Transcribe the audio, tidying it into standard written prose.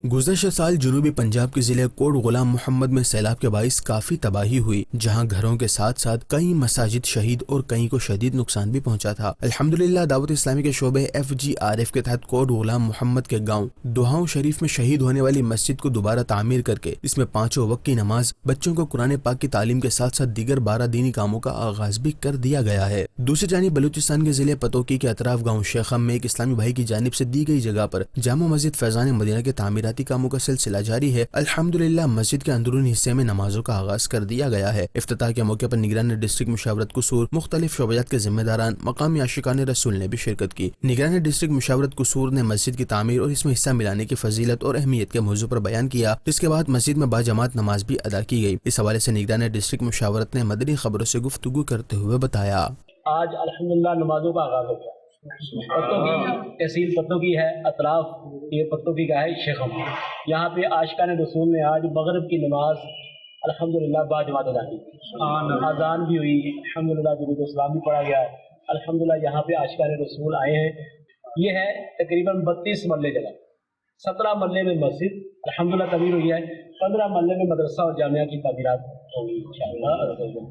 گزشتہ سال جنوبی پنجاب کے ضلع کوٹ غلام محمد میں سیلاب کے باعث کافی تباہی ہوئی، جہاں گھروں کے ساتھ ساتھ کئی مساجد شہید اور کئی کو شدید نقصان بھی پہنچا تھا۔ الحمدللہ دعوت اسلامی کے شعبے FGRF کے تحت کوٹ غلام محمد کے گاؤں دہاؤں شریف میں شہید ہونے والی مسجد کو دوبارہ تعمیر کر کے اس میں 5 وقت کی نماز، بچوں کو قرآن پاک کی تعلیم کے ساتھ ساتھ دیگر 12 دینی کاموں کا آغاز بھی کر دیا گیا ہے۔ دوسری جانب بلوچستان کے ضلع پتوکی کے اطراف گاؤں شیخم میں ایک اسلامی بھائی کی جانب سے دی گئی جگہ پر جامع مسجد فیضان مدینہ کے تعمیراتی کاموں کا سلسلہ جاری ہے۔ الحمدللہ مسجد کے اندرونی حصے میں نمازوں کا آغاز کر دیا گیا ہے۔ افتتاح کے موقع پر نگران ڈسٹرکٹ مشاورت قصور، مختلف شعبات کے ذمہ داران، مقامی عاشقان رسول نے بھی شرکت کی۔ نگران ڈسٹرکٹ مشاورت قصور نے مسجد کی تعمیر اور اس میں حصہ ملانے کی فضیلت اور اہمیت کے موضوع پر بیان کیا، جس کے بعد مسجد میں باجماعت نماز بھی ادا کی گئی۔ اس حوالے سے نگران ڈسٹرکٹ مشاورت نے مدنی خبروں سے گفتگو کرتے ہوئے بتایا، آج الحمدللہ نمازوں کا آغاز ہو گیا۔ تحصیل پتوکی ہے، اطراف یہ پتوکی کا ہے شیخم۔ یہاں پہ عاشقان رسول نے آج مغرب کی نماز الحمدللہ باجماعت ادا کی، اذان بھی ہوئی، الحمدللہ درود السلام بھی پڑھا گیا۔ الحمدللہ یہاں پہ عاشقان رسول آئے ہیں۔ یہ ہے تقریباً 32 مرلے جگہ، 17 مرلے میں مسجد الحمدللہ تعمیر ہوئی ہے، 15 مرلے میں مدرسہ اور جامعہ کی تعمیرات ہوگی انشاءاللہ۔